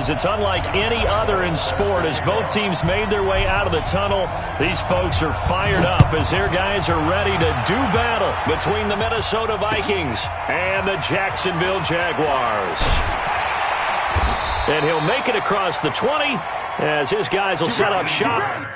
because it's unlike any other in sport. As both teams made their way out of the tunnel, these folks are fired up as their guys are ready to do battle between the Minnesota Vikings and the Jacksonville Jaguars. And he'll make it across the 20 as his guys will set up shop.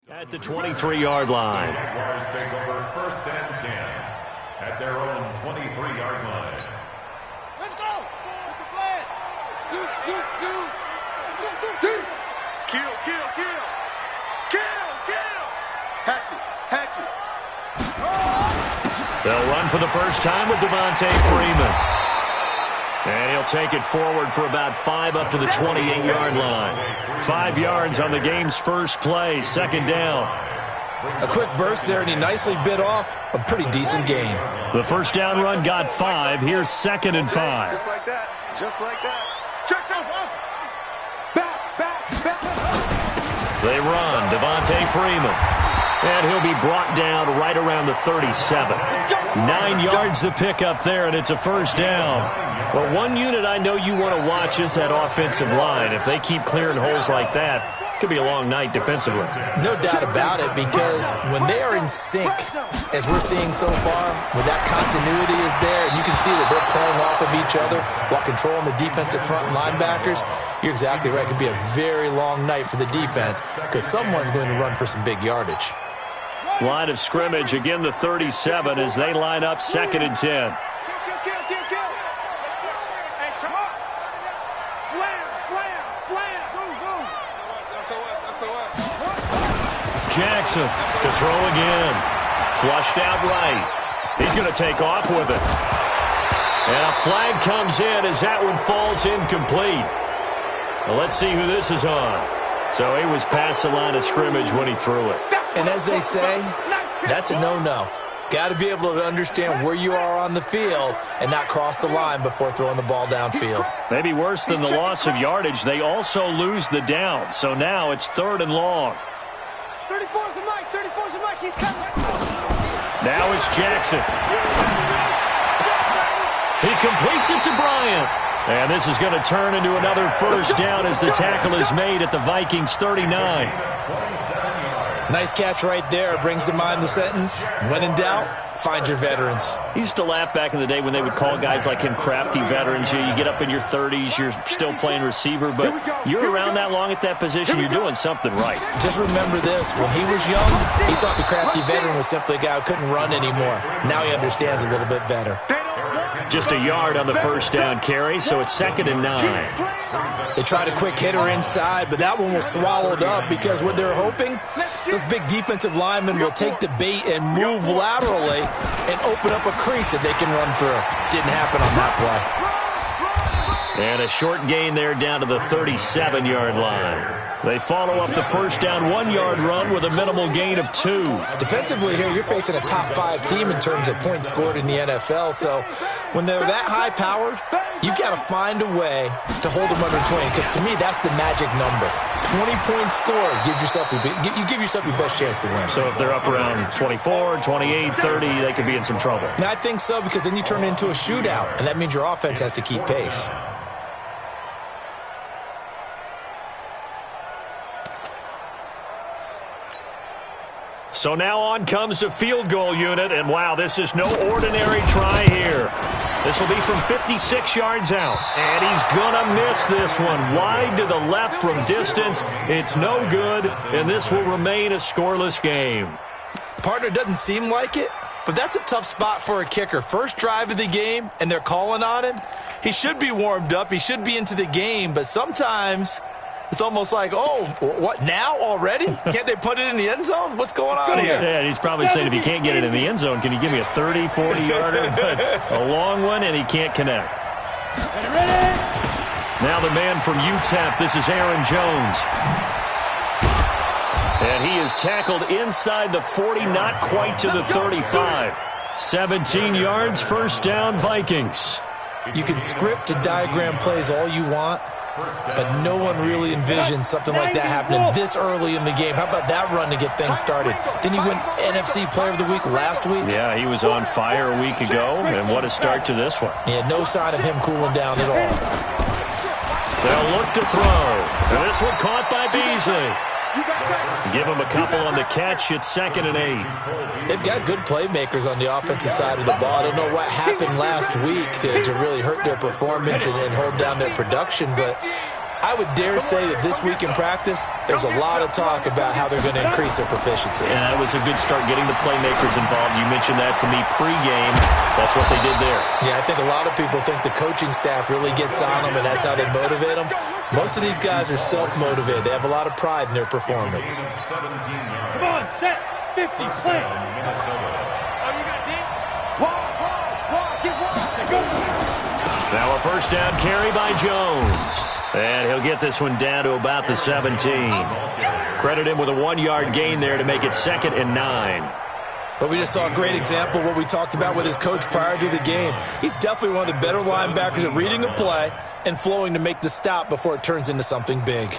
At the 23-yard line. Jaguars take over 1st and 10 at their own 23-yard line. Let's go! What's the plan? Shoot! Kill! Hatchet! They'll run for the first time with Devontae Freeman. And he'll take it forward for about 5 up to the 28-yard line. 5 yards on the game's first play, 2nd down. A quick burst there, and he nicely bit off a pretty decent gain. The first down run got 5. Here's 2nd and 5. Just like that. Check off. Back. They run. Devontae Freeman. And he'll be brought down right around the 37. 9 yards to pick up there, and it's a first down. Well, one unit I know you want to watch is that offensive line. If they keep clearing holes like that, it could be a long night defensively. No doubt about it, because when they are in sync, as we're seeing so far, when that continuity is there, and you can see that they're playing off of each other while controlling the defensive front linebackers, you're exactly right. It could be a very long night for the defense because someone's going to run for some big yardage. Line of scrimmage, again the 37 as they line up 2nd and 10. Jackson to throw again. Flushed out right. He's going to take off with it. And a flag comes in as that one falls incomplete. Well, let's see who this is on. So he was past the line of scrimmage when he threw it. And as they say, that's a no-no. Got to be able to understand where you are on the field and not cross the line before throwing the ball downfield. Maybe worse than the loss of yardage, they also lose the down. So now it's 3rd and long. 34's the Mike. He's coming. Now it's Jackson. He completes it to Bryant. And this is going to turn into another first down as the tackle is made at the Vikings 39. Nice catch right there. Brings to mind the sentence, when in doubt, find your veterans. I used to laugh back in the day when they would call guys like him crafty veterans. You get up in your 30s, you're still playing receiver, but you're around that long at that position, you're doing something right. Just remember this. When he was young, he thought the crafty veteran was simply a guy who couldn't run anymore. Now he understands a little bit better. Just a yard on the first down carry, so it's 2nd and 9. They tried a quick hitter inside, but that one was swallowed up because what they're hoping, those big defensive linemen will take the bait and move laterally and open up a crease that they can run through. Didn't happen on that play. And a short gain there down to the 37-yard line. They follow up the first down 1-yard run with a minimal gain of 2. Defensively here, you're facing a top 5 team in terms of points scored in the NFL. So when they're that high-powered, you've got to find a way to hold them under 20. Because to me, that's the magic number. 20 points scored gives yourself you give yourself your best chance to win. So if they're up around 24, 28, 30, they could be in some trouble. Now, I think so, because then you turn it into a shootout, and that means your offense has to keep pace. So now on comes the field goal unit, and wow, this is no ordinary try here. This will be from 56 yards out, and he's going to miss this one. Wide to the left from distance. It's no good, and this will remain a scoreless game. Partner, doesn't seem like it, but that's a tough spot for a kicker. First drive of the game, and they're calling on him. He should be warmed up. He should be into the game. But sometimes it's almost like, oh, what, now already? Can't they put it in the end zone? What's going on here? Yeah, he's probably saying if he can't get it in the end zone, can you give me a 30, 40-yarder? But a long one, and he can't connect. Now the man from UTEP, this is Aaron Jones. And he is tackled inside the 40, not quite to the 35. 17 yards, first down, Vikings. You can script and diagram plays all you want, but no one really envisions something like that happening this early in the game. How about that run to get things started? Didn't he win NFC Player of the Week last week? Yeah, he was on fire a week ago, and what a start to this one. Yeah, no sign of him cooling down at all. They'll look to throw. And this one caught by Beasley. Give him a couple on the catch. It's 2nd and 8. They've got good playmakers on the offensive side of the ball. I don't know what happened last week to really hurt their performance and hold down their production, but I would dare say that this week in practice, there's a lot of talk about how they're going to increase their proficiency. And that was a good start getting the playmakers involved. You mentioned that to me pregame. That's what they did there. Yeah, I think a lot of people think the coaching staff really gets on them, and that's how they motivate them. Most of these guys are self-motivated. They have a lot of pride in their performance. Come on, set, 50, play. Oh, you got deep? Walk, get walk. Go. Now a first down carry by Jones. And he'll get this one down to about the 17. Credit him with a 1-yard gain there to make it 2nd and 9. But we just saw a great example of what we talked about with his coach prior to the game. He's definitely one of the better linebackers at reading a play and flowing to make the stop before it turns into something big.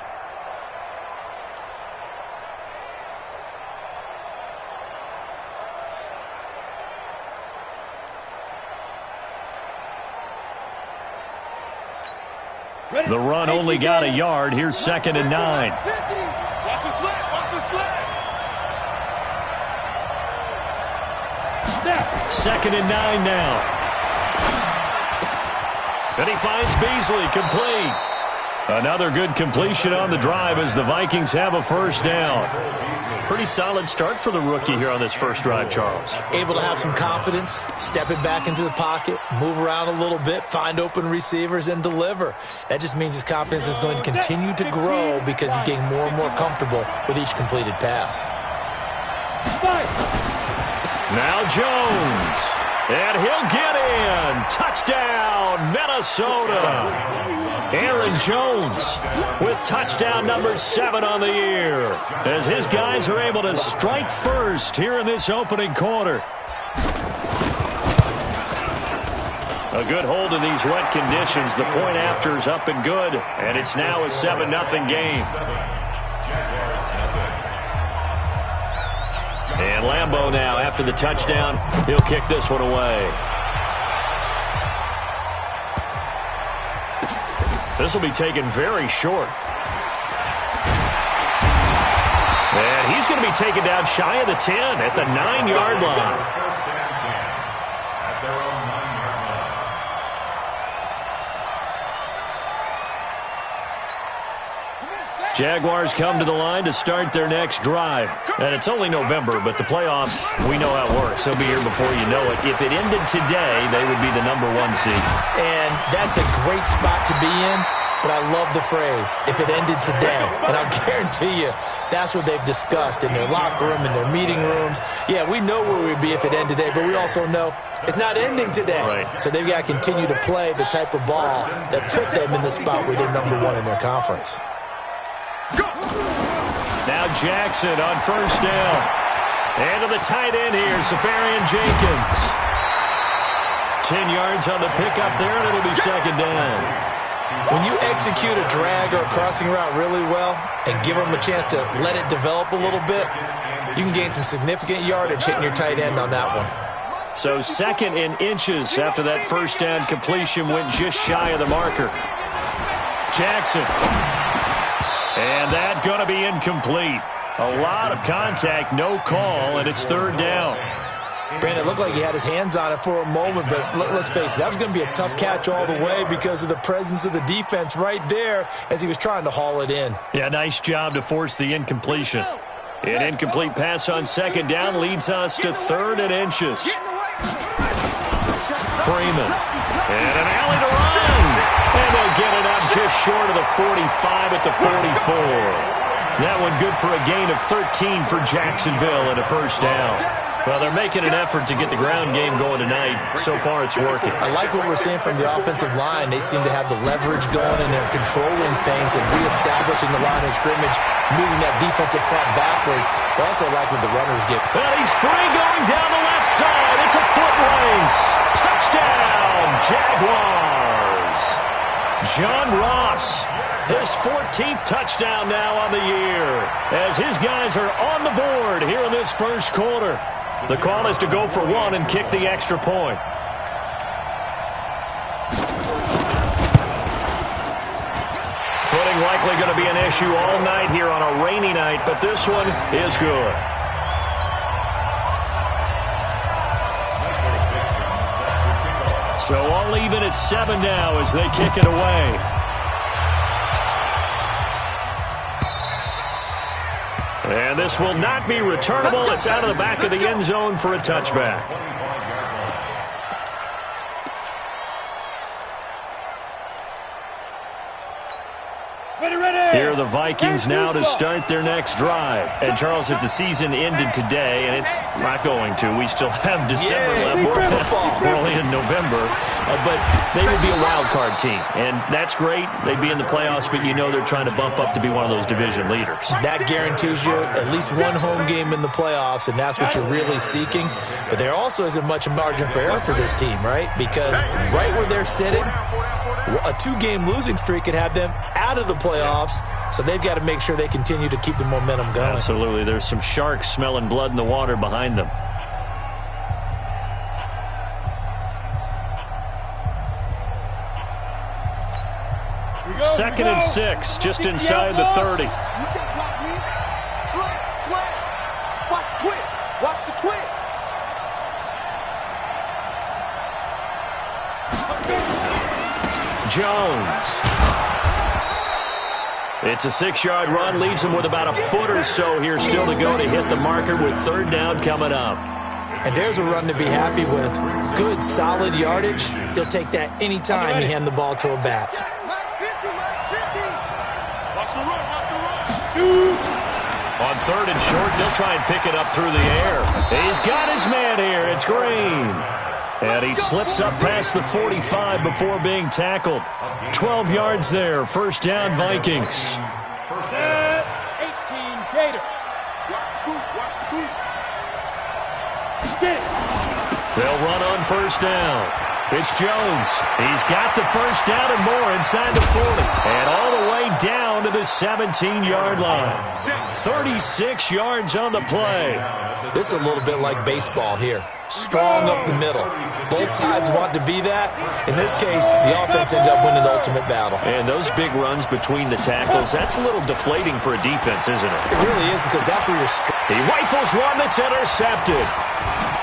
The run only got a yard. Here's 2nd and 9. Watch the slip, watch the slip. 2nd and 9 now. And he finds Beasley complete. Another good completion on the drive as the Vikings have a first down. Pretty solid start for the rookie here on this first drive, Charles. Able to have some confidence, stepping back into the pocket, move around a little bit, find open receivers, and deliver. That just means his confidence is going to continue to grow because he's getting more and more comfortable with each completed pass. Now Jones. And he'll get in. Touchdown, Minnesota. Aaron Jones with touchdown number 7 on the year as his guys are able to strike first here in this opening quarter. A good hold in these wet conditions. The point after is up and good, and it's now a 7-0 game. And Lambeau now, after the touchdown, he'll kick this one away. This will be taken very short. And he's going to be taken down shy of the 10 at the 9-yard line. First and 10 at their own 9-yard line. Jaguars come to the line to start their next drive. And it's only November, but the playoffs, we know how it works. They'll be here before you know it. If it ended today, they would be the number 1 seed. And that's a great spot to be in, but I love the phrase, if it ended today. And I'll guarantee you, that's what they've discussed in their locker room, in their meeting rooms. Yeah, we know where we'd be if it ended today, but we also know it's not ending today. Right. So they've got to continue to play the type of ball that put them in the spot where they're number 1 in their conference. Now Jackson on first down. And to the tight end here, Safarian Jenkins. 10 yards on the pickup there, and it'll be 2nd down. When you execute a drag or a crossing route really well and give them a chance to let it develop a little bit, you can gain some significant yardage hitting your tight end on that one. So 2nd and inches after that first down completion went just shy of the marker. Jackson. And that going to be incomplete. A lot of contact, no call, and it's 3rd down. Brandon, it looked like he had his hands on it for a moment, but let's face it, that was going to be a tough catch all the way because of the presence of the defense right there as he was trying to haul it in. Yeah, nice job to force the incompletion. An incomplete pass on 2nd down leads us to 3rd and inches. Freeman. And an alley to run. short of the 45 at the 44. That one good for a gain of 13 for Jacksonville and a first down. Well, they're making an effort to get the ground game going tonight. So far, it's working. I like what we're seeing from the offensive line. They seem to have the leverage going, and they're controlling things and reestablishing the line of scrimmage, moving that defensive front backwards. But also like what the runners get. Well, he's free going down the left side. It's a foot race. Touchdown, Jaguars. John Ross, his 14th touchdown now on the year, as his guys are on the board here in this first quarter. The call is to go for one and kick the extra point. Footing likely going to be an issue all night here on a rainy night, but this one is good. So all even at 7 now as they kick it away. And this will not be returnable. It's out of the back of the end zone for a touchback. Here are the Vikings now to start their next drive. And, Charles, if the season ended today, and it's not going to, we still have December left. We're only in November. But they would be a wild card team. And that's great. They'd be in the playoffs, but you know they're trying to bump up to be one of those division leaders. That guarantees you at least one home game in the playoffs, and that's what you're really seeking. But there also isn't much margin for error for this team, right? Because right where they're sitting, a 2-game losing streak could have them out of the playoffs, so they've got to make sure they continue to keep the momentum going. Absolutely. There's some sharks smelling blood in the water behind them. Second and 6, just inside the 30. You can't block me. Slant. Watch the twist. Watch the twist. Jones. It's a 6-yard run, leaves him with about a foot or so here still to go to hit the marker with third down coming up. And there's a run to be happy with. Good, solid yardage. He'll take that any time you hand the ball to a back. On third and short, they'll try and pick it up through the air. He's got his man here. It's Green. And he slips up past the 45 before being tackled. 12 yards there. First down, Vikings. 18, Gator. Watch the boot. They'll run on first down. It's Jones. He's got the first down and more inside the 40. And all the way down to the 17-yard line. 36 yards on the play. This is a little bit like baseball here. Strong up the middle. Both sides want to be that. In this case, the offense ended up winning the ultimate battle. And those big runs between the tackles, that's a little deflating for a defense, isn't it? It really is, because that's where you're... He rifles one that's intercepted.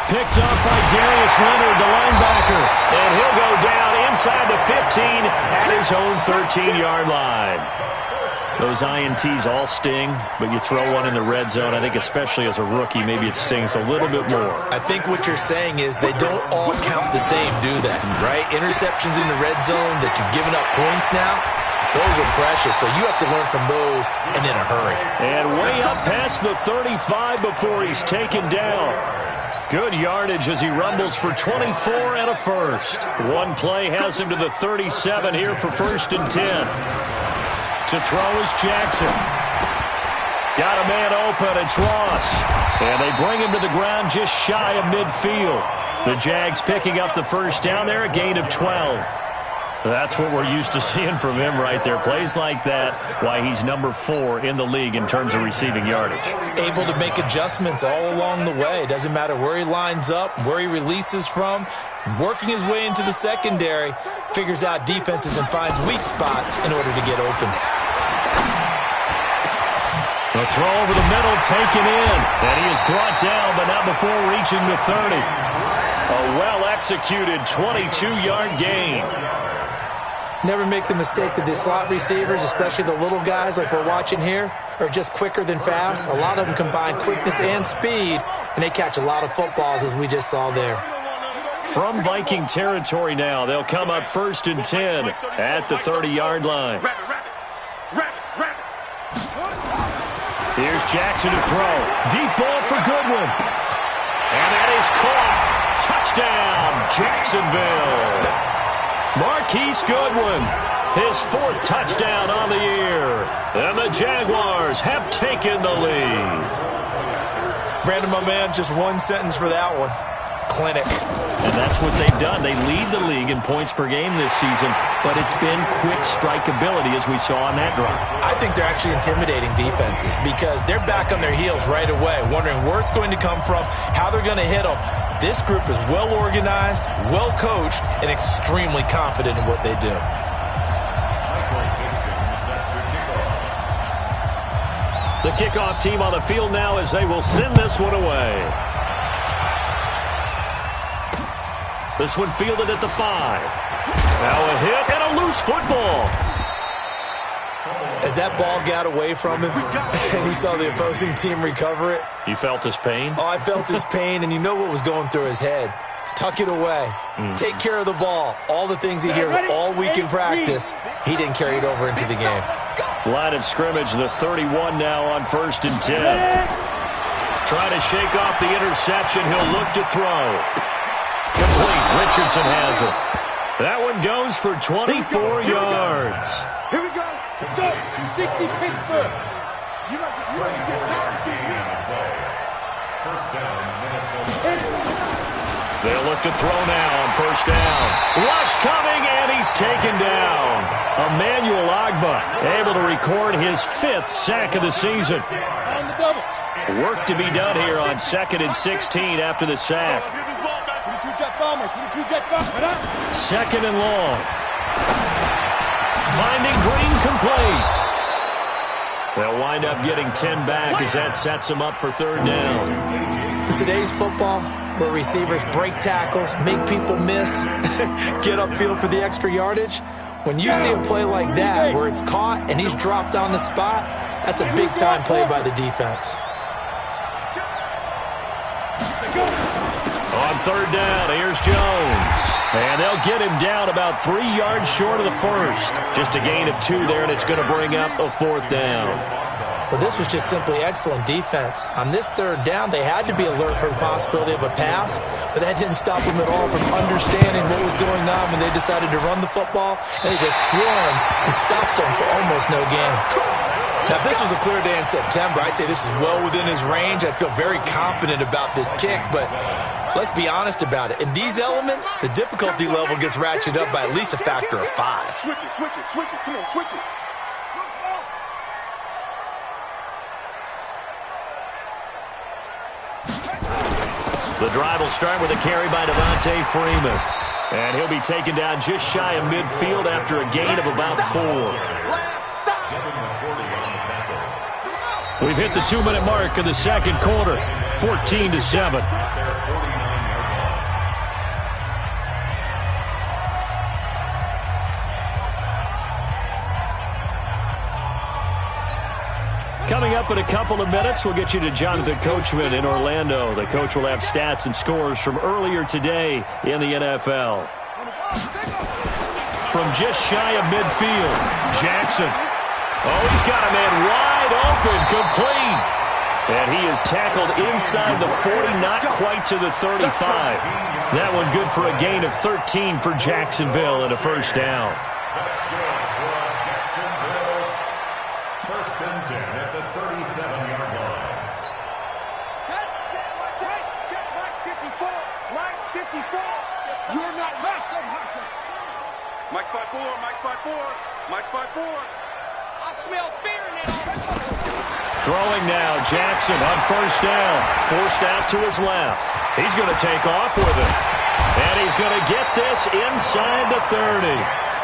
Picked up by Darius Leonard, the linebacker. And he'll go down inside the 15 at his own 13-yard line. Those INTs all sting, but you throw one in the red zone. I think especially as a rookie, maybe it stings a little bit more. I think what you're saying is they don't all count the same, do they? Right? Interceptions in the red zone that you've given up points now, those are precious. So you have to learn from those and in a hurry. And way up past the 35 before he's taken down. Good yardage as he rumbles for 24 and a first. One play has him to the 37 here for first and 10. To throw is Jackson. Got a man open. It's Ross. And they bring him to the ground just shy of midfield. The Jags picking up the first down there, a gain of 12. That's what we're used to seeing from him right there. Plays like that, why he's number 4 in the league in terms of receiving yardage. Able to make adjustments all along the way. Doesn't matter where he lines up, where he releases from. Working his way into the secondary, figures out defenses and finds weak spots in order to get open. The throw over the middle taken in. And he is brought down, but not before reaching the 30. A well-executed 22-yard gain. Never make the mistake that the slot receivers, especially the little guys like we're watching here, are just quicker than fast. A lot of them combine quickness and speed, and they catch a lot of footballs, as we just saw there. From Viking territory now, they'll come up first and 10 at the 30-yard line. Here's Jackson to throw. Deep ball for Goodwin. And that is caught. Touchdown, Jacksonville. Marquise Goodwin, his 4th touchdown on the year. And the Jaguars have taken the lead. Brandon, my man, just one sentence for that one. Clinic. And that's what they've done. They lead the league in points per game this season, but it's been quick strikeability as we saw on that drive. I think they're actually intimidating defenses because they're back on their heels right away, wondering where it's going to come from, how they're going to hit them. This group is well organized, well coached, and extremely confident in what they do. The kickoff team on the field now as they will send this one away. This one fielded at the 5. Now a hit and a loose football. As that ball got away from him and he saw the opposing team recover it. You felt his pain? Oh, I felt his pain, and you know what was going through his head. Tuck it away. Take care of the ball. All the things he hears all week in practice, he didn't carry it over into the game. Line of scrimmage, the 31 now on 1st and 10. Trying to shake off the interception. He'll look to throw. Complete. Richardson has it. That one goes for 24 yards. Here we go. Let's go. 60 Pittsburgh. You guys get tired of seeing me. First down, Minnesota. They'll look to throw now on 1st down. Rush coming, and he's taken down. Emmanuel Ogbah able to record his 5th sack of the season. On the double. Work to be done here on 2nd and 16 after the sack. 2nd and long. Finding Green complete. They'll wind up getting 10 back as that sets them up for 3rd down. In today's football, where receivers break tackles, make people miss, get upfield for the extra yardage, when you see a play like that where it's caught and he's dropped on the spot, that's a big-time play by the defense. On 3rd down, here's Jones. And they'll get him down about 3 yards short of the 1st. Just a gain of 2 there, and it's going to bring up a 4th down. Well, this was just simply excellent defense. On this 3rd down, they had to be alert for the possibility of a pass, but that didn't stop them at all from understanding what was going on when they decided to run the football, and they just swarmed and stopped them for almost no gain. Now, if this was a clear day in September, I'd say this is well within his range. I feel very confident about this kick, but let's be honest about it. In these elements, the difficulty level gets ratcheted up by at least a factor of 5. Switch it, switch it, switch it. Come on, switch it. The drive will start with a carry by Devontae Freeman. And he'll be taken down just shy of midfield after a gain of about 4. We've hit the 2-minute mark of the 2nd quarter, 14-7. Coming up in a couple of minutes, we'll get you to Jonathan Coachman in Orlando. The coach will have stats and scores from earlier today in the NFL. From just shy of midfield, Jackson. Oh, he's got a man wide open, complete. And he is tackled inside the 40, not quite to the 35. That one good for a gain of 13 for Jacksonville and a 1st down. First and 10 at the 37-yard line. Mike 54. You're not Russell. Mike 5-4. Mike 5-4. Mike 5-4. I smell fear in it. Throwing now, Jackson on 1st down. Forced out to his left. He's going to take off with it. And he's going to get this inside the 30.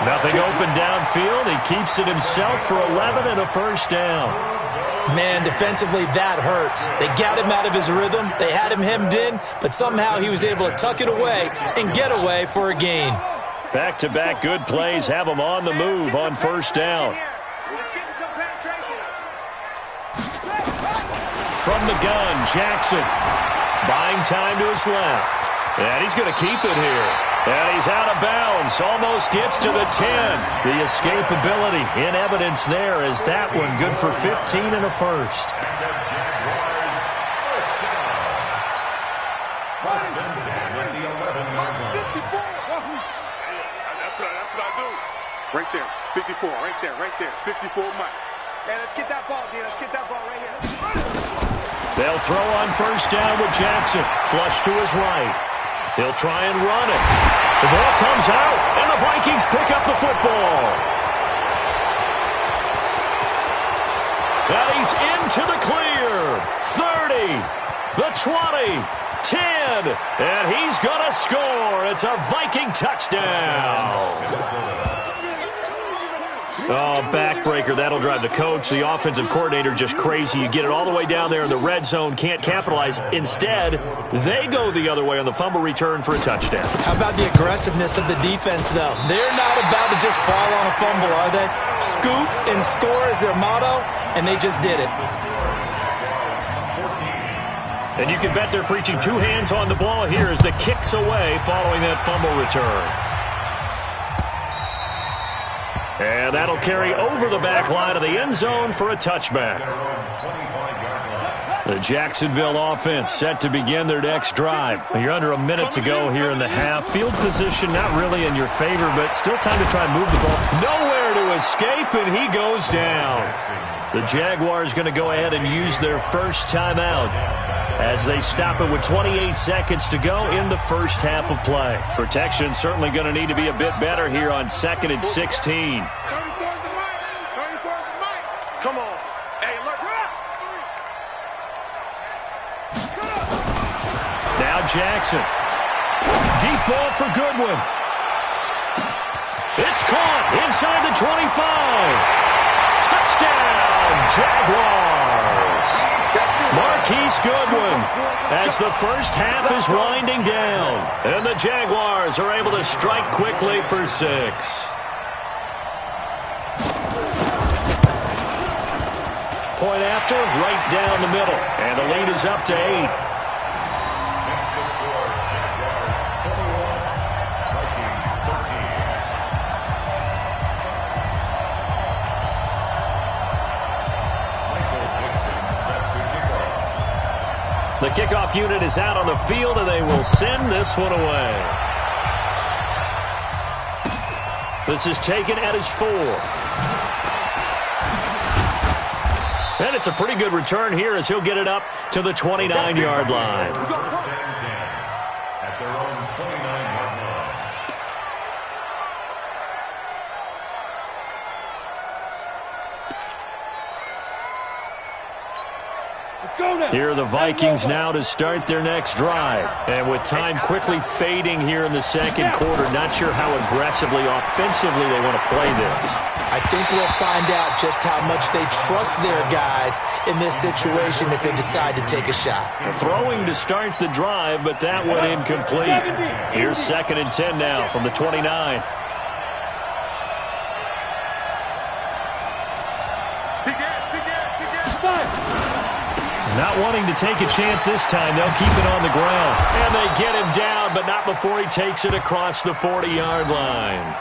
Nothing open downfield. He keeps it himself for 11 and a 1st down. Man, defensively, that hurts. They got him out of his rhythm. They had him hemmed in, but somehow he was able to tuck it away and get away for a gain. Back-to-back good plays have him on the move on 1st down. From the gun, Jackson. Buying time to his left. And he's going to keep it here. And he's out of bounds. Almost gets to the 10. The escapability in evidence there as that one good for 15 and a first. That's what I do. Right there. 54. Right there. Right there. 54 Mike. Hey, let's get that ball, D. Let's get that ball right here. They'll throw on first down with Jackson. Flush to his right. He'll try and run it. The ball comes out, and the Vikings pick up the football. And he's into the clear. 30, the 20, 10, and he's going to score. It's a Viking touchdown. Oh, backbreaker. That'll drive the coach, the offensive coordinator, just crazy. You get it all the way down there in the red zone, can't capitalize. Instead, they go the other way on the fumble return for a touchdown. How about the aggressiveness of the defense, though? They're not about to just fall on a fumble, are they? Scoop and score is their motto, and they just did it. And you can bet they're preaching two hands on the ball here as the kick's away following that fumble return. And that'll carry over the back line of the end zone for a touchback. The Jacksonville offense set to begin their next drive. You're under a minute to go here in the half. Field position not really in your favor, but still time to try and move the ball. Nowhere to escape, and he goes down. The Jaguars going to go ahead and use their first timeout as they stop it with 28 seconds to go in the first half of play. Protection certainly going to need to be a bit better here on 2nd and 16. 34's the mic. 34's the mic. Come on. Hey, look. Now Jackson. Deep ball for Goodwin. It's caught inside the 25. Touchdown, Jaguars. Marquise Goodwin as the first half is winding down. And the Jaguars are able to strike quickly for 6. Point after, right down the middle. And the lead is up to 8. The kickoff unit is out on the field, and they will send this one away. This is taken at his 4. And it's a pretty good return here as he'll get it up to the 29-yard line. First and 10 at their own 29-yard line. Here are the Vikings now to start their next drive. And with time quickly fading here in the second quarter, not sure how aggressively, offensively they want to play this. I think we'll find out just how much they trust their guys in this situation if they decide to take a shot. Throwing to start the drive, but that one incomplete. Here's 2nd and 10 now from the 29. Not wanting to take a chance this time, they'll keep it on the ground. And they get him down, but not before he takes it across the 40-yard line.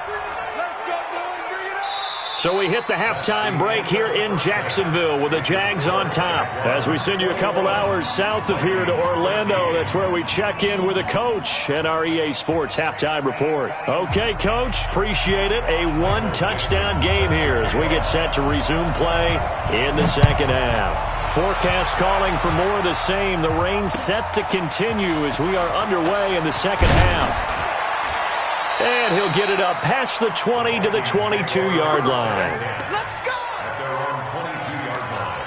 So we hit the halftime break here in Jacksonville with the Jags on top. As we send you a couple hours south of here to Orlando, that's where we check in with a coach and our EA Sports halftime report. Okay, Coach, appreciate it. A one-touchdown game here as we get set to resume play in the second half. Forecast calling for more of the same. The rain set to continue as we are underway in the second half. And he'll get it up past the 20 to the 22-yard line. Let's go! At their own 22-yard line.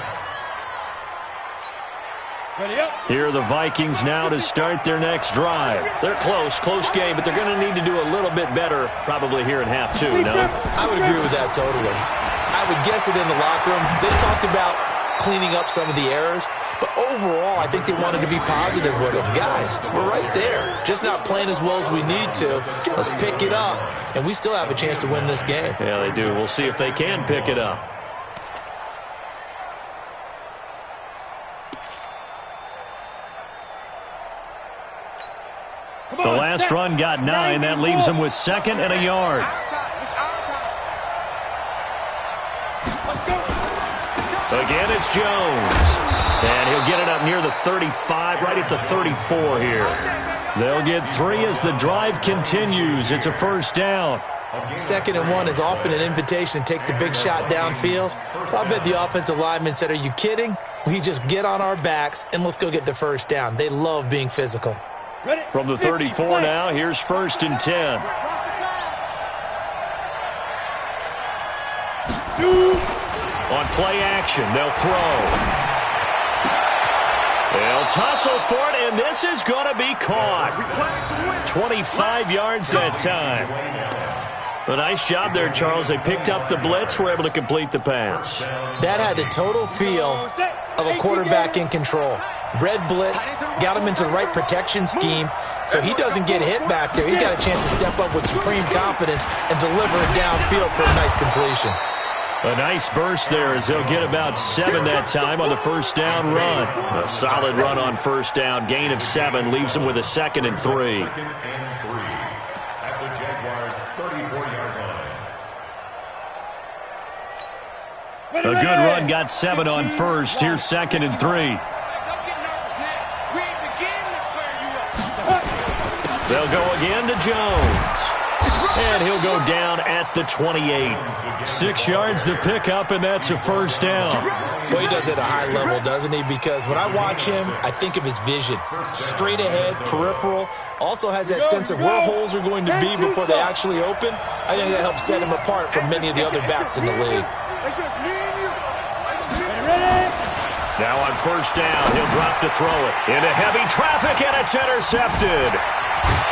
Ready up. Here are the Vikings now to start their next drive. They're close game, but they're going to need to do a little bit better probably here in half 2, no? I would agree with that totally. I would guess it in the locker room. They talked about cleaning up some of the errors, but overall, I think they wanted to be positive with them. Guys, we're right there. Just not playing as well as we need to. Let's pick it up, and we still have a chance to win this game. Yeah, they do. We'll see if they can pick it up. The last run got 9. That leaves him with 2nd and a yard. Again, it's Jones. And he'll get it up near the 35, right at the 34 here. They'll get 3 as the drive continues. It's a first down. 2nd and 1 is often an invitation to take the big shot downfield. So I bet the offensive lineman said, are you kidding? We just get on our backs and let's go get the first down. They love being physical. From the 34 now, here's 1st and 10. On play action, they'll throw. They'll tussle for it, and this is going to be caught. 25 yards that time. A nice job there, Charles. They picked up the blitz, were able to complete the pass. That had the total feel of a quarterback in control. Red blitz, got him into the right protection scheme, so he doesn't get hit back there. He's got a chance to step up with supreme confidence and deliver it downfield for a nice completion. A nice burst there as they'll get about 7 that time on the first down run. A solid run on first down. Gain of 7 leaves them with a 2nd and 3. At the Jaguars' 34-yard line. A good run got 7 on first. Here's 2nd and 3. They'll go again to Jones. And he'll go down at the 28. 6 yards the pickup, and that's a first down. Well, he does it at a high level, doesn't he? Because when I watch him, I think of his vision. Straight ahead, peripheral. Also has that sense of where holes are going to be before they actually open. I think that helps set him apart from many of the other backs in the league. Now on first down, he'll drop to throw it. Into heavy traffic, and it's intercepted.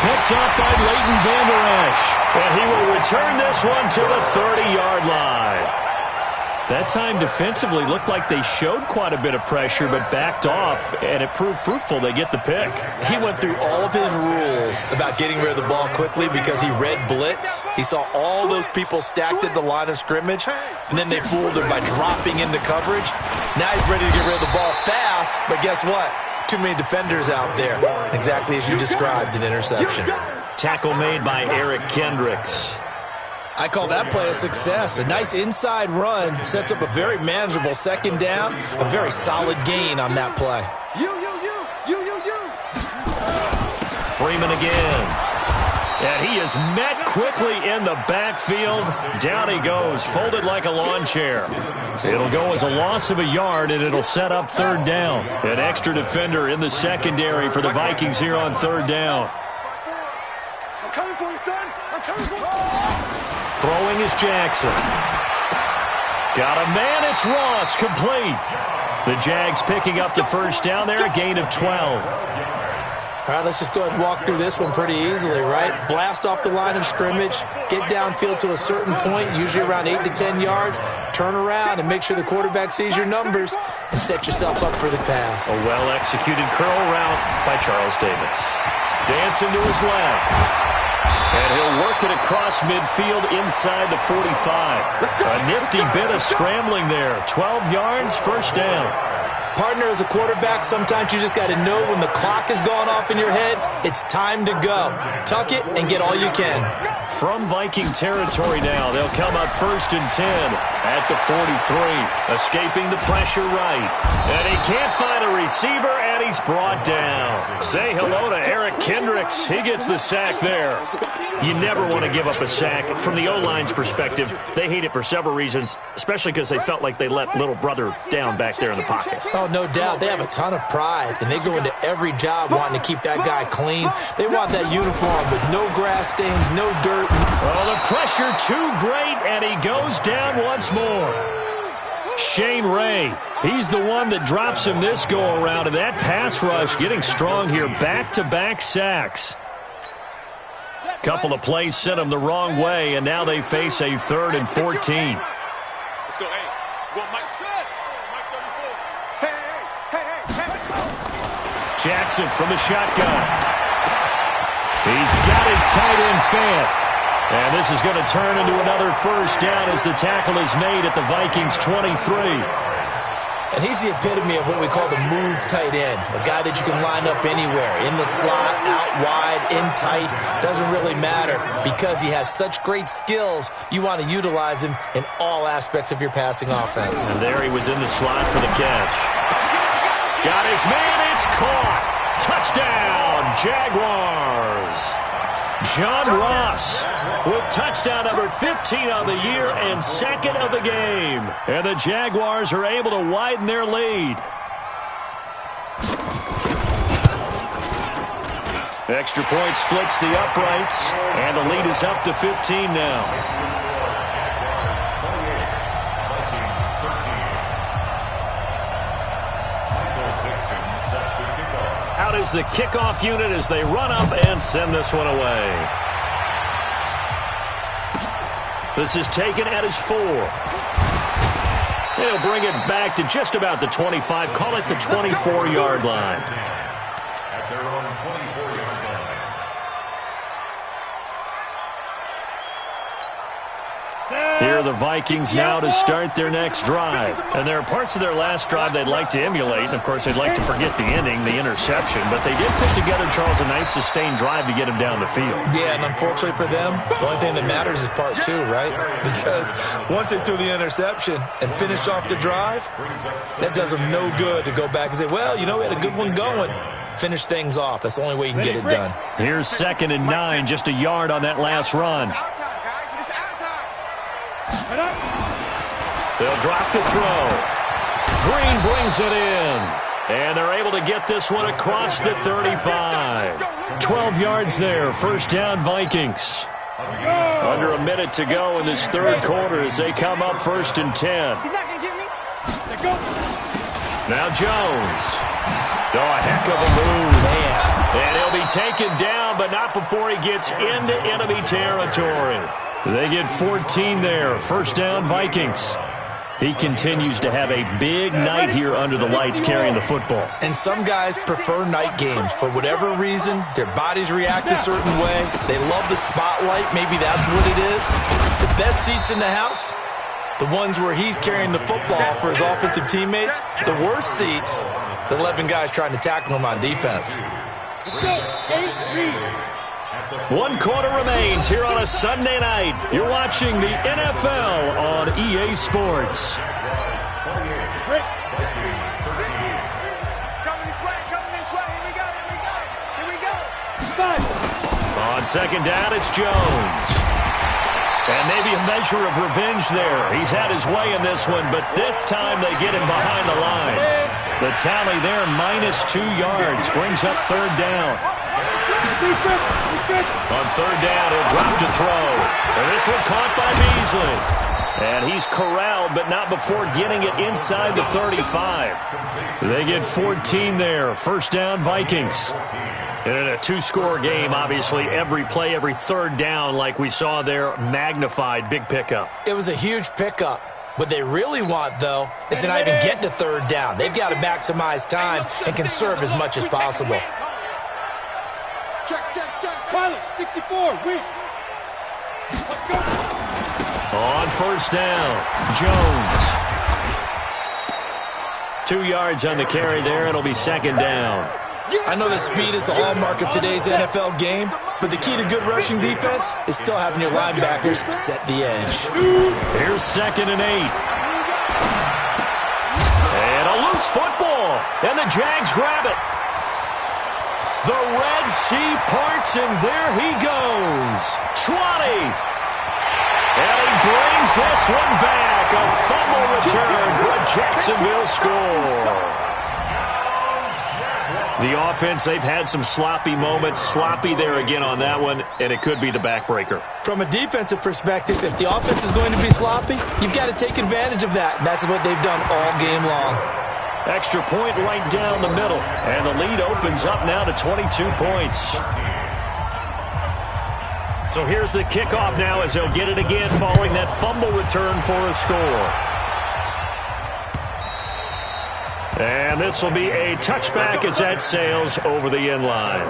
Picked up by Leighton Vander Esch. And he will return this one to the 30-yard line. That time defensively looked like they showed quite a bit of pressure but backed off, and it proved fruitful. They get the pick. He went through all of his rules about getting rid of the ball quickly because he read blitz. He saw all those people stacked at the line of scrimmage, and then they fooled him by dropping into coverage. Now he's ready to get rid of the ball fast, but guess what? Too many defenders out there. Exactly as you described, an interception. Tackle made by Eric Kendricks. I call that play a success. A nice inside run sets up a very manageable 2nd down. A very solid gain on that play. Freeman again. And he is met quickly in the backfield. Down he goes, folded like a lawn chair. It'll go as a loss of a yard, and it'll set up 3rd down. An extra defender in the secondary for the Vikings here on 3rd down. I'm coming for you, son. I'm coming for you. Throwing is Jackson. Got a man, it's Ross, complete. The Jags picking up the first down there, a gain of 12. All right, let's just go ahead and walk through this one pretty easily, right? Blast off the line of scrimmage, get downfield to a certain point, usually around 8 to 10 yards, turn around and make sure the quarterback sees your numbers and set yourself up for the pass. A well-executed curl route by Charles Davis. Dancing to his left. And he'll work it across midfield inside the 45. A nifty bit of scrambling there. 12 yards, first down. Partner, as a quarterback, sometimes you just got to know when the clock has gone off in your head, it's time to go. Tuck it and get all you can. From Viking territory now, they'll come up 1st and 10 at the 43. Escaping the pressure right. And he can't find a receiver, and he's brought down. Say hello to Eric Kendricks. He gets the sack there. You never want to give up a sack. From the O-line's perspective, they hate it for several reasons, especially because they felt like they let little brother down back there in the pocket. Oh, no doubt. They have a ton of pride, and they go into every job wanting to keep that guy clean. They want that uniform with no grass stains, no dirt. Oh, the pressure too great, and he goes down once more. Shane Ray, he's the one that drops him this go-around, and that pass rush getting strong here. Back-to-back sacks. Couple of plays sent them the wrong way, and now they face a 3rd and 14. Let's go, hey. Go, Mike. Jackson from the shotgun. He's got his tight end Fant. And this is going to turn into another first down as the tackle is made at the Vikings' 23. And he's the epitome of what we call the move tight end, a guy that you can line up anywhere, in the slot, out wide, in tight, doesn't really matter. Because he has such great skills, you want to utilize him in all aspects of your passing offense. And there he was in the slot for the catch. Got his man, it's caught. Touchdown, Jaguars. John Ross with touchdown number 15 on the year and second of the game. And the Jaguars are able to widen their lead. Extra point splits the uprights, and the lead is up to 15 now. Out is the kickoff unit as they run up and send this one away. This is taken at his 4. He'll bring it back to just about the 25. Call it the 24-yard line. At their own 24-yard line. Here are the Vikings now to start their next drive. And there are parts of their last drive they'd like to emulate. And, of course, they'd like to forget the ending, the interception. But they did put together, Charles, a nice sustained drive to get him down the field. Yeah, and unfortunately for them, the only thing that matters is part 2, right? Because once they threw the interception and finished off the drive, that does them no good to go back and say, well, you know, we had a good one going. Finish things off. That's the only way you can get it done. Here's 2nd and 9, just a yard on that last run. They'll drop to throw. Green brings it in. And they're able to get this one across the 35. 12 yards there. First down, Vikings. Under a minute to go in this third quarter as they come up 1st and 10. Now Jones. Oh, a heck of a move. Man. And he'll be taken down, but not before he gets into enemy territory. They get 14 there. First down, Vikings. He continues to have a big night here under the lights carrying the football. And some guys prefer night games. For whatever reason, their bodies react a certain way. They love the spotlight. Maybe that's what it is. The best seats in the house, the ones where he's carrying the football for his offensive teammates. The worst seats, the 11 guys trying to tackle him on defense. 1 quarter remains here on a Sunday night. You're watching the NFL on EA Sports. On 2nd down, it's Jones. And maybe a measure of revenge there. He's had his way in this one, but this time they get him behind the line. The tally there, -2 yards, brings up 3rd down. On 3rd down, he'll drop to throw. And this one caught by Beasley. And he's corralled, but not before getting it inside the 35. They get 14 there. First down, Vikings. And in a 2-score game, obviously, every play, every 3rd down, like we saw there, magnified, big pickup. It was a huge pickup. What they really want, though, is to not even get to 3rd down. They've got to maximize time and conserve as much as possible. Pilot, 64, weak. On 1st down, Jones. 2 yards on the carry there. It'll be 2nd down. I know that speed is the hallmark of today's NFL game, but the key to good rushing defense is still having your linebackers set the edge. Here's 2nd and 8. And a loose football. And the Jags grab it. The Red Sea parts, and there he goes. 20. And he brings this one back. A fumble return for a Jacksonville score. The offense, they've had some sloppy moments. Sloppy there again on that one, and it could be the backbreaker. From a defensive perspective, if the offense is going to be sloppy, you've got to take advantage of that. And that's what they've done all game long. Extra point right down the middle. And the lead opens up now to 22 points. So here's the kickoff now as they'll get it again following that fumble return for a score. And this will be a touchback as that sails over the end line.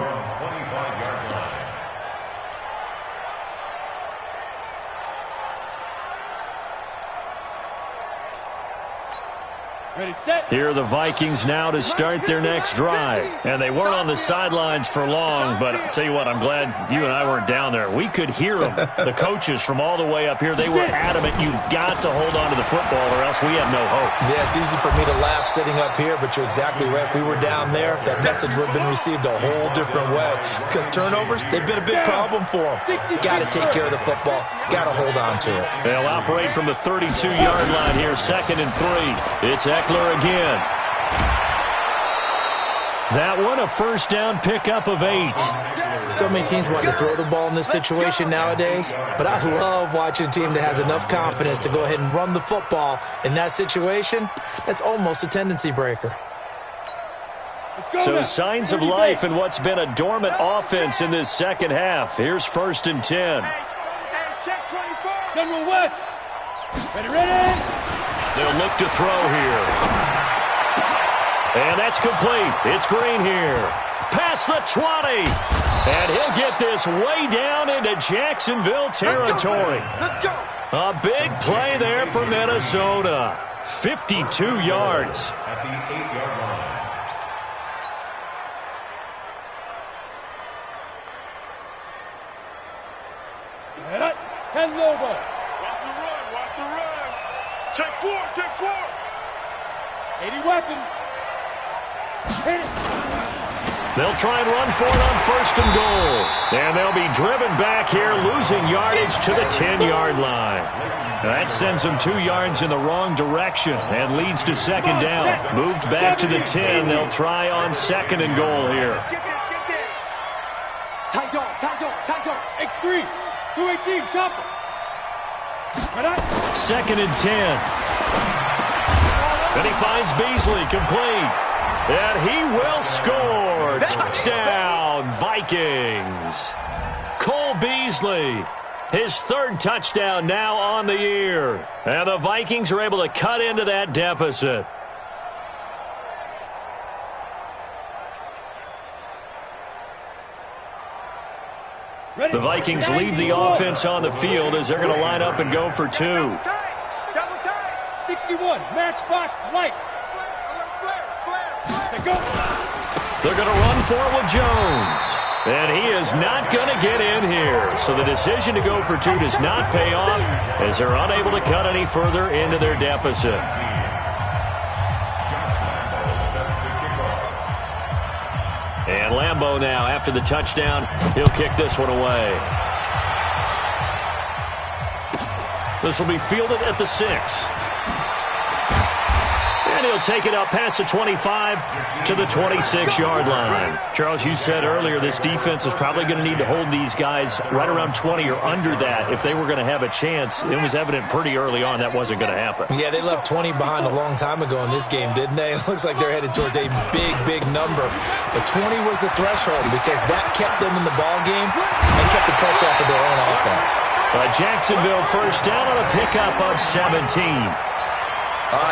Here are the Vikings now to start their next drive. And they weren't on the sidelines for long, but I'll tell you what, I'm glad you and I weren't down there. We could hear them, the coaches from all the way up here. They were adamant, you've got to hold on to the football or else we have no hope. Yeah, it's easy for me to laugh sitting up here, but you're exactly right. If we were down there, that message would have been received a whole different way. Because turnovers, they've been a big problem for them. Got to take care of the football. Got to hold on to it. They'll operate from the 32-yard line here, 2nd and 3. It's Eckler again. That one, a first down pickup of 8. So many teams want to throw the ball in this situation nowadays, but I love watching a team that has enough confidence to go ahead and run the football. In that situation, that's almost a tendency breaker. So signs of life in what's been a dormant offense in this second half. Here's 1st and 10. General West. Ready. They'll look to throw here. And that's complete. It's Green here. Past the 20. And he'll get this way down into Jacksonville territory. Let's go. A big play there for Minnesota. 52 yards. At the 8-yard line. Set up. 10 Lobo. Watch the run. Watch the run. Take 4. Take 4. 80 weapon. They'll try and run for it on 1st and goal. And they'll be driven back here, losing yardage to the 10-yard line. That sends them 2 yards in the wrong direction and leads to 2nd down. Moved back to the 10. They'll try on 2nd and goal here. Get this. Tight dog. X3. 218, chopper. 2nd and 10. And he finds Beasley, complete. And he will score. Touchdown, Vikings. Cole Beasley, his 3rd touchdown now on the year. And the Vikings are able to cut into that deficit. The Vikings leave the offense on the field as they're going to line up and go for 2. Double time. 61, matchbox lights. They're going to run for it with Jones. And he is not going to get in here. So the decision to go for 2 does not pay off as they're unable to cut any further into their deficit. And Lambeau now, after the touchdown, he'll kick this one away. This will be fielded at the 6. And he'll take it up past the 25 to the 26-yard line. Charles, you said earlier this defense is probably going to need to hold these guys right around 20 or under that if they were going to have a chance. It was evident pretty early on that wasn't going to happen. Yeah, they left 20 behind a long time ago in this game, didn't they? It looks like they're headed towards a big number. But 20 was the threshold because that kept them in the ball game and kept the pressure off of their own offense. Jacksonville first down on a pickup of 17.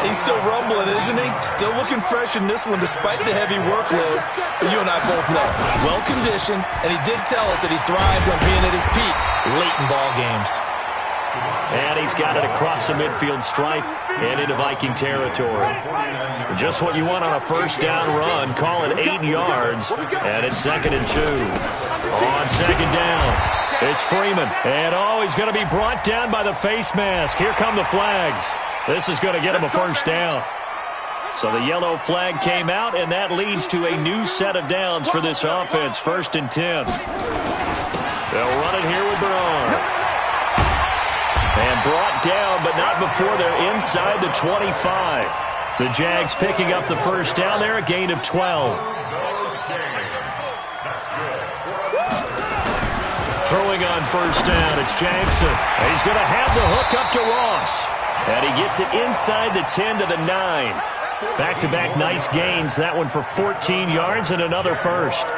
He's still rumbling, isn't he? Still looking fresh in this one despite the heavy workload. But you and I both know, well-conditioned, and he did tell us that he thrives on being at his peak late in ball games. And he's got it across the midfield stripe and into Viking territory. Just what you want on a first down run. Call it 8 yards, and it's 2nd and 2. On 2nd down, it's Freeman. And, he's going to be brought down by the face mask. Here come the flags. This is going to get him a first down. So the yellow flag came out, and that leads to a new set of downs for this offense. 1st and 10. They'll run it here with Braun. And brought down, but not before they're inside the 25. The Jags picking up the first down there, a gain of 12. Throwing on first down, it's Jackson. He's going to have the hook up to Ross. And he gets it inside the 10 to the 9. Back-to-back nice gains. That one for 14 yards and another first.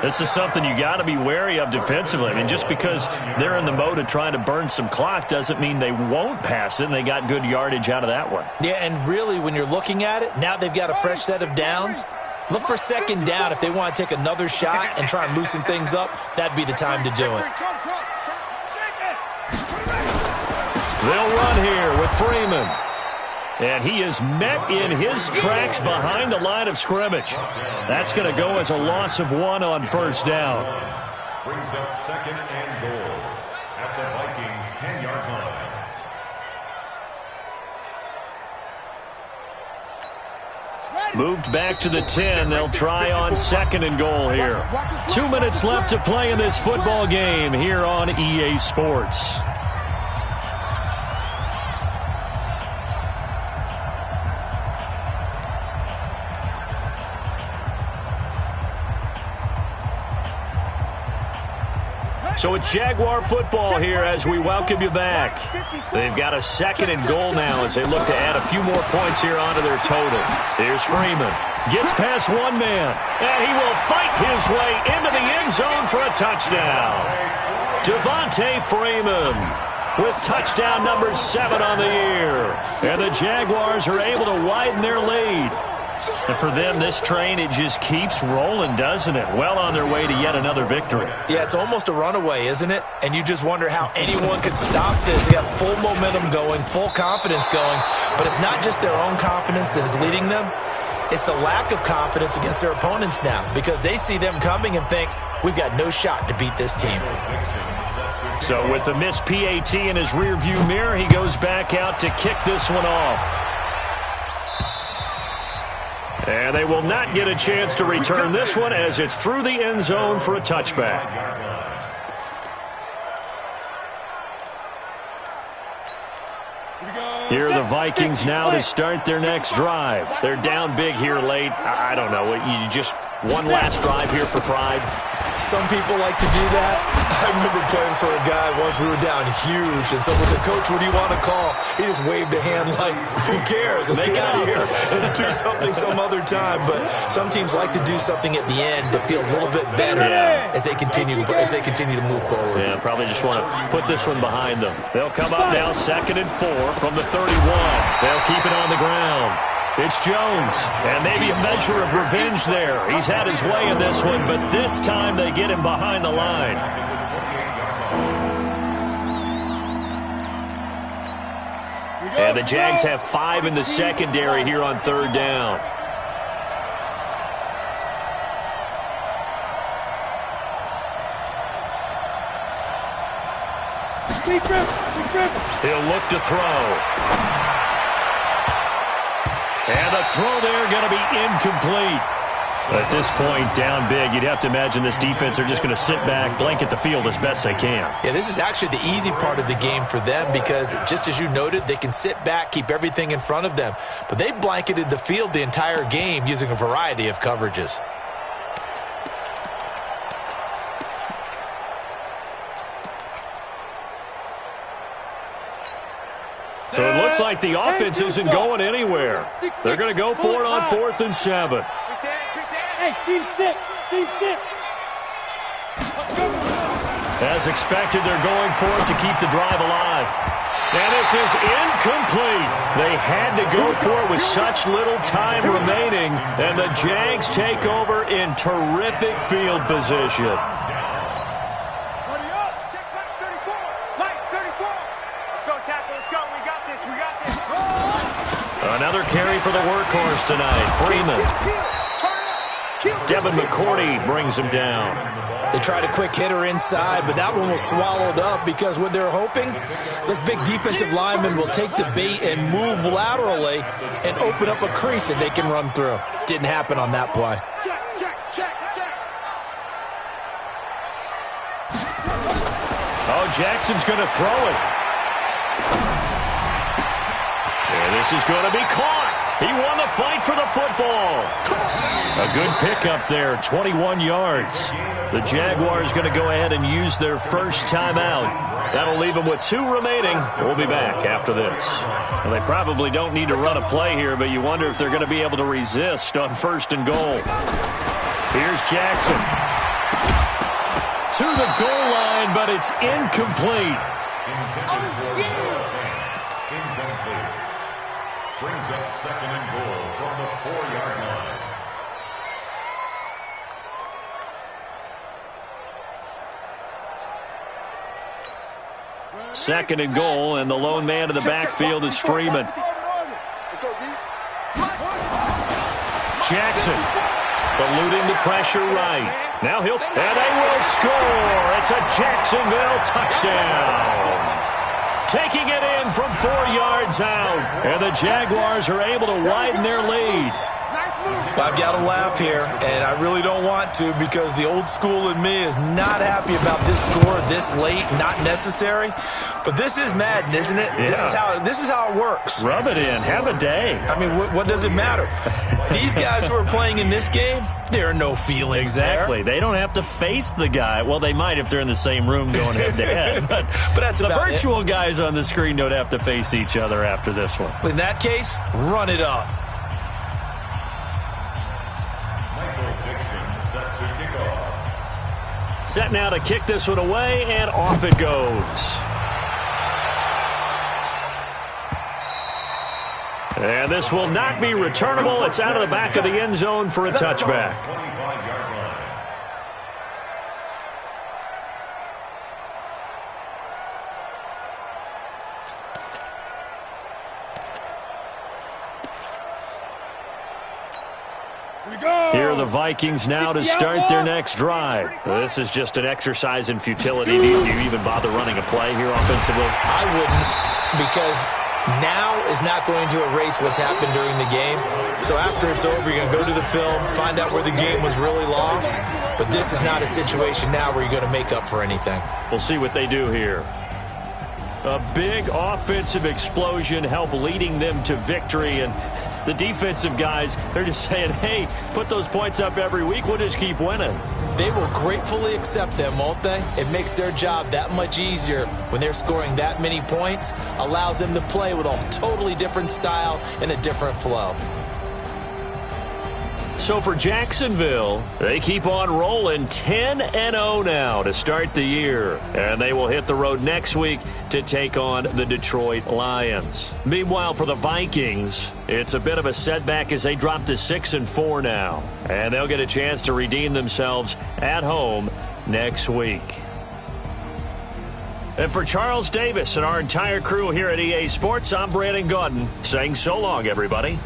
This is something you got to be wary of defensively. I mean, just because they're in the mode of trying to burn some clock doesn't mean they won't pass it, and they got good yardage out of that one. Yeah, and really, when you're looking at it, now they've got a fresh set of downs. Look for 2nd down if they want to take another shot and try and loosen things up. That'd be the time to do it. They'll run here with Freeman. And he is met in his tracks behind the line of scrimmage. That's going to go as a loss of 1 on first down. Brings up 2nd and goal at the Vikings' 10-yard line. Moved back to the 10. They'll try on 2nd and goal here. 2 minutes left to play in this football game here on EA Sports. So it's Jaguar football here as we welcome you back. They've got a 2nd and goal now as they look to add a few more points here onto their total. Here's Freeman. Gets past one man, and he will fight his way into the end zone for a touchdown. Devontae Freeman with touchdown number 7 on the year. And the Jaguars are able to widen their lead. And for them, this train, it just keeps rolling, doesn't it? Well on their way to yet another victory. Yeah, it's almost a runaway, isn't it? And you just wonder how anyone could stop this. They got full momentum going, full confidence going. But it's not just their own confidence that is leading them. It's the lack of confidence against their opponents now because they see them coming and think, we've got no shot to beat this team. So with the missed PAT in his rearview mirror, he goes back out to kick this one off. And they will not get a chance to return this one as it's through the end zone for a touchback. Here are the Vikings now to start their next drive. They're down big here late. I don't know. You just one last drive here for pride. Some people like to do that. I remember playing for a guy once. We were down huge, and someone said, "Coach, what do you want to call?" He just waved a hand like, "Who cares? Let's get out of here and do something some other time." But some teams like to do something at the end to feel a little bit better as they continue to move forward. Yeah, probably just want to put this one behind them. They'll come up now 2nd and 4 from the 31. They'll keep it on the ground. It's Jones, and maybe a measure of revenge there. He's had his way in this one, but this time they get him behind the line. And the Jags have 5 in the secondary here on 3rd down. He'll look to throw. And the throw there going to be incomplete. At this point, down big, you'd have to imagine this defense are just going to sit back, blanket the field as best they can. Yeah, this is actually the easy part of the game for them because, just as you noted, they can sit back, keep everything in front of them. But they blanketed the field the entire game using a variety of coverages. So it looks like the offense isn't going anywhere. They're going to go for it on 4th and 7. Hey, Steve, sit. As expected, they're going for it to keep the drive alive. And this is incomplete. They had to go for it with such little time remaining, and the Jags take over in terrific field position. Another carry for the workhorse tonight, Freeman. Devin McCourty brings him down. They tried a quick hitter inside, but that one was swallowed up because what they're hoping, those big defensive linemen will take the bait and move laterally and open up a crease that they can run through. Didn't happen on that play. Oh, Jackson's going to throw it. And this is going to be caught. He won the fight for the football. A good pickup there, 21 yards. The Jaguars going to go ahead and use their first timeout. That'll leave them with 2 remaining. We'll be back after this. Well, they probably don't need to run a play here, but you wonder if they're going to be able to resist on 1st and goal. Here's Jackson. To the goal line, but it's incomplete. Incomplete. Brings up 2nd and goal from the 4-yard line. Second and goal, and the lone man in the backfield is Freeman. Let's go, D. Jackson eluding the pressure right. Now and they will score. It's a Jacksonville touchdown. Taking it in from 4 yards out. And the Jaguars are able to widen their lead. I've got to laugh here, and I really don't want to because the old school in me is not happy about this score this late, not necessary. But this is Madden, isn't it? Yeah. This is how it works. Rub it in. Have a day. I mean, what does it matter? These guys who are playing in this game, there are no feelings Exactly. there. They don't have to face the guy. Well, they might if they're in the same room going head-to-head. But that's the about virtual guys on the screen don't have to face each other after this one. In that case, run it up. Set now to kick this one away, and off it goes. And this will not be returnable. It's out of the back of the end zone for a touchback. Here are the Vikings now to start their next drive. This is just an exercise in futility. Do you even bother running a play here offensively? I wouldn't, because now is not going to erase what's happened during the game. So after it's over, you're going to go to the film, find out where the game was really lost. But this is not a situation now where you're going to make up for anything. We'll see what they do here. A big offensive explosion helped leading them to victory, and the defensive guys, they're just saying, hey, put those points up every week, we'll just keep winning. They will gratefully accept them, won't they? It makes their job that much easier when they're scoring that many points, allows them to play with a totally different style and a different flow. So for Jacksonville, they keep on rolling 10-0 now to start the year. And they will hit the road next week to take on the Detroit Lions. Meanwhile, for the Vikings, it's a bit of a setback as they drop to 6-4 now. And they'll get a chance to redeem themselves at home next week. And for Charles Davis and our entire crew here at EA Sports, I'm Brandon Gaudin saying so long, everybody.